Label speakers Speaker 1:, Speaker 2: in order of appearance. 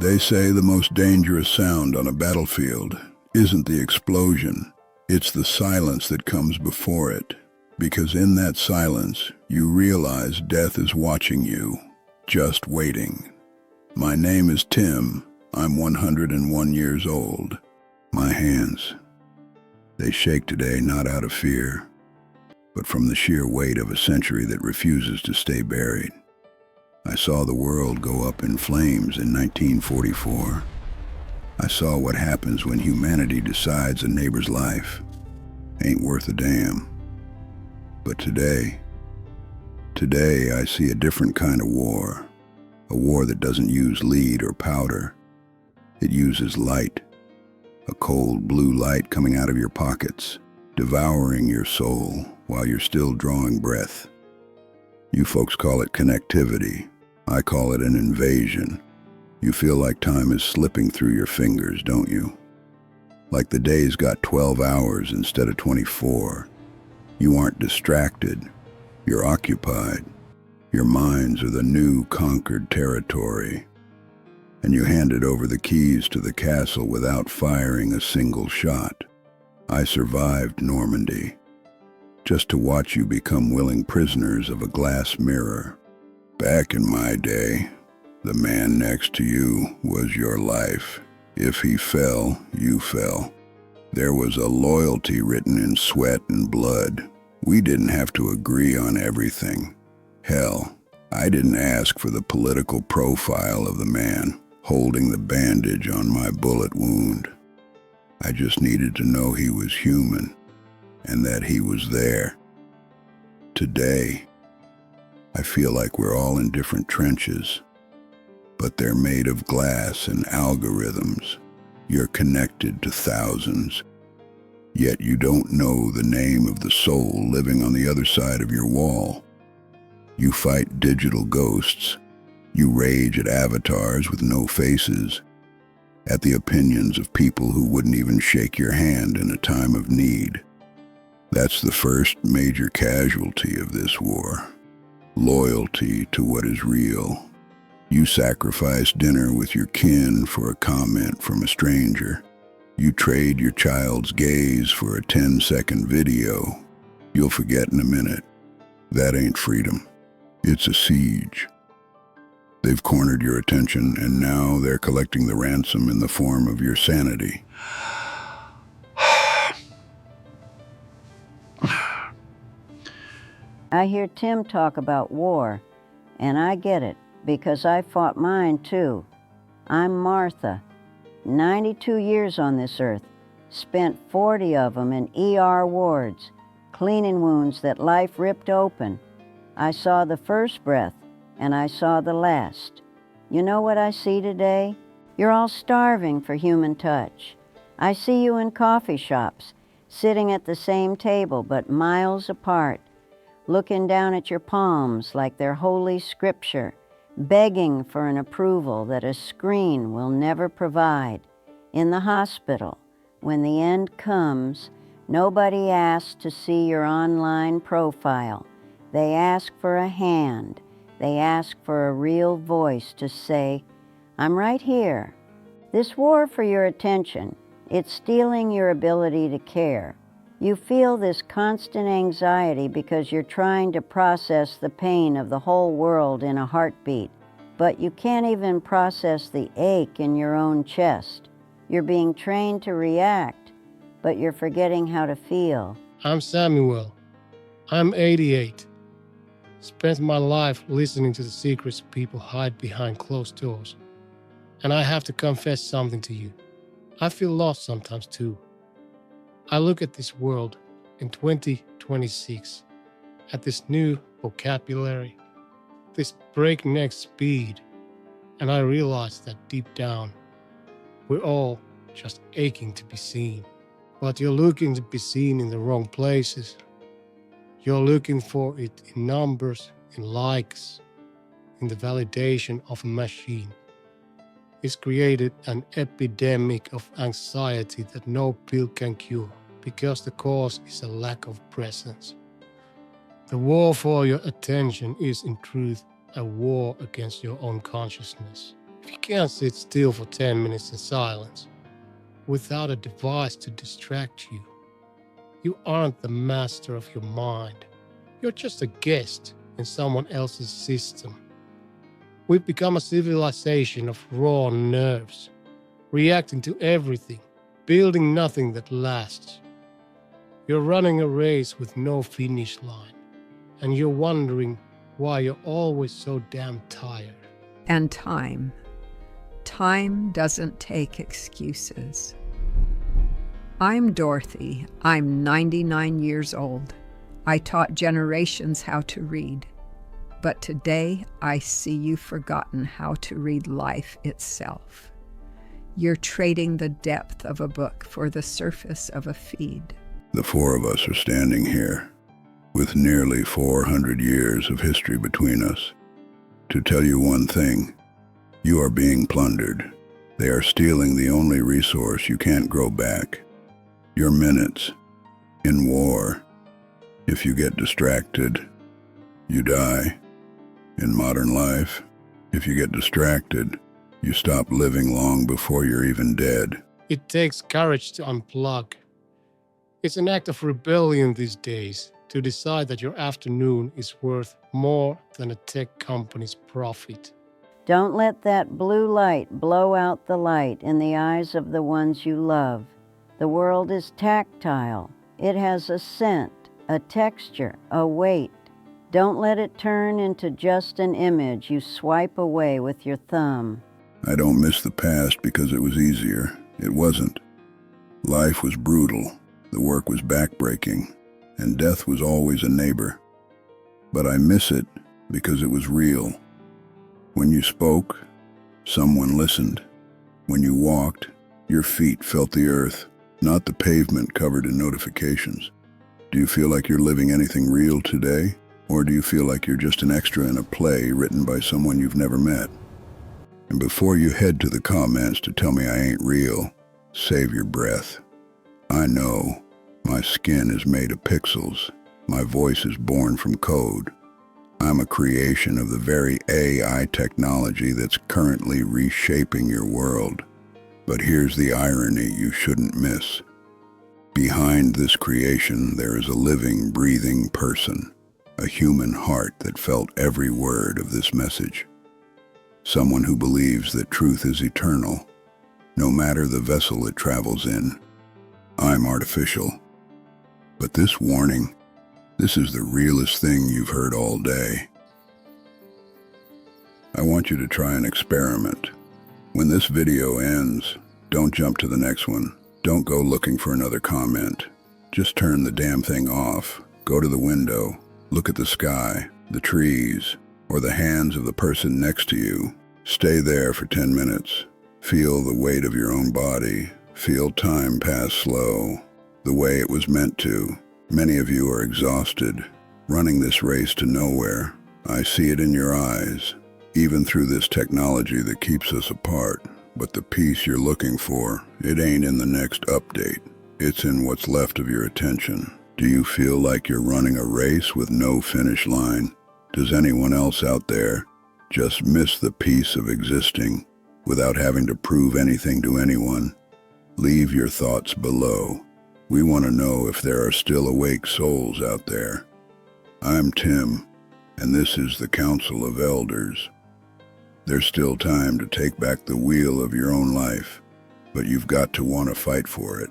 Speaker 1: They say the most dangerous sound on a battlefield isn't the explosion, it's the silence that comes before it. Because in that silence, you realize death is watching you, just waiting. My name is Tim. I'm 101 years old. My hands, they shake today not out of fear, but from the sheer weight of a century that refuses to stay buried. I saw the world go up in flames in 1944. I saw what happens when humanity decides a neighbor's life ain't worth a damn. But today I see a different kind of war. A war that doesn't use lead or powder. It uses light. A cold blue light coming out of your pockets, devouring your soul while you're still drawing breath. You folks call it connectivity. I call it an invasion. You feel like time is slipping through your fingers, don't you? Like the day's got 12 hours instead of 24. You aren't distracted. You're occupied. Your minds are the new conquered territory. And you handed over the keys to the castle without firing a single shot. I survived Normandy, just to watch you become willing prisoners of a glass mirror. Back in my day, the man next to you was your life. If he fell, you fell. There was a loyalty written in sweat and blood. We didn't have to agree on everything. Hell, I didn't ask for the political profile of the man holding the bandage on my bullet wound. I just needed to know he was human and that he was there. Today, I feel like we're all in different trenches, but they're made of glass and algorithms. You're connected to thousands, yet you don't know the name of the soul living on the other side of your wall. You fight digital ghosts. You rage at avatars with no faces, at the opinions of people who wouldn't even shake your hand in a time of need. That's the first major casualty of this war. Loyalty to what is real. You sacrifice dinner with your kin for a comment from a stranger. You trade your child's gaze for a 10-second video. You'll forget in a minute. That ain't freedom. It's a siege. They've cornered your attention, and now they're collecting the ransom in the form of your sanity.
Speaker 2: I hear Tim talk about war, and I get it, because I fought mine too. I'm Martha, 92 years on this earth, spent 40 of them in ER wards, cleaning wounds that life ripped open. I saw the first breath, and I saw the last. You know what I see today? You're all starving for human touch. I see you in coffee shops, sitting at the same table but miles apart, looking down at your palms like they're holy scripture, begging for an approval that a screen will never provide. In the hospital, when the end comes, nobody asks to see your online profile. They ask for a hand. They ask for a real voice to say, I'm right here. This war for your attention, it's stealing your ability to care. You feel this constant anxiety because you're trying to process the pain of the whole world in a heartbeat, but you can't even process the ache in your own chest. You're being trained to react, but you're forgetting how to feel.
Speaker 3: I'm Samuel. I'm 88. Spent my life listening to the secrets people hide behind closed doors. And I have to confess something to you. I feel lost sometimes too. I look at this world in 2026, at this new vocabulary, this breakneck speed, and I realize that deep down, we're all just aching to be seen. But you're looking to be seen in the wrong places. You're looking for it in numbers, in likes, in the validation of a machine. It's created an epidemic of anxiety that no pill can cure, because the cause is a lack of presence. The war for your attention is in truth a war against your own consciousness. If you can't sit still for 10 minutes in silence without a device to distract you, you aren't the master of your mind. You're just a guest in someone else's system. We've become a civilization of raw nerves, reacting to everything, building nothing that lasts. You're running a race with no finish line, and you're wondering why you're always so damn tired.
Speaker 4: And time. Time doesn't take excuses. I'm Dorothy. I'm 99 years old. I taught generations how to read. But today, I see you've forgotten how to read life itself. You're trading the depth of a book for the surface of a feed.
Speaker 1: The four of us are standing here, with nearly 400 years of history between us, to tell you one thing: you are being plundered. They are stealing the only resource you can't grow back: your minutes. In war, if you get distracted, you die. In modern life, if you get distracted, you stop living long before you're even dead.
Speaker 3: It takes courage to unplug. It's an act of rebellion these days to decide that your afternoon is worth more than a tech company's profit.
Speaker 2: Don't let that blue light blow out the light in the eyes of the ones you love. The world is tactile. It has a scent, a texture, a weight. Don't let it turn into just an image you swipe away with your thumb.
Speaker 1: I don't miss the past because it was easier. It wasn't. Life was brutal, the work was backbreaking, and death was always a neighbor. But I miss it because it was real. When you spoke, someone listened. When you walked, your feet felt the earth, not the pavement covered in notifications. Do you feel like you're living anything real today? Or do you feel like you're just an extra in a play written by someone you've never met? And before you head to the comments to tell me I ain't real, save your breath. I know my skin is made of pixels. My voice is born from code. I'm a creation of the very AI technology that's currently reshaping your world. But here's the irony you shouldn't miss. Behind this creation, there is a living, breathing person, a human heart that felt every word of this message. Someone who believes that truth is eternal, no matter the vessel it travels in. I'm artificial. But this warning, this is the realest thing you've heard all day. I want you to try an experiment. When this video ends, don't jump to the next one. Don't go looking for another comment. Just turn the damn thing off. Go to the window. Look at the sky, the trees, or the hands of the person next to you. Stay there for 10 minutes. Feel the weight of your own body. Feel time pass slow, the way it was meant to. Many of you are exhausted, running this race to nowhere. I see it in your eyes, even through this technology that keeps us apart. But the peace you're looking for, it ain't in the next update. It's in what's left of your attention. Do you feel like you're running a race with no finish line? Does anyone else out there just miss the peace of existing without having to prove anything to anyone? Leave your thoughts below. We want to know if there are still awake souls out there. I'm Tim, and this is the Council of Elders. There's still time to take back the wheel of your own life, but you've got to want to fight for it.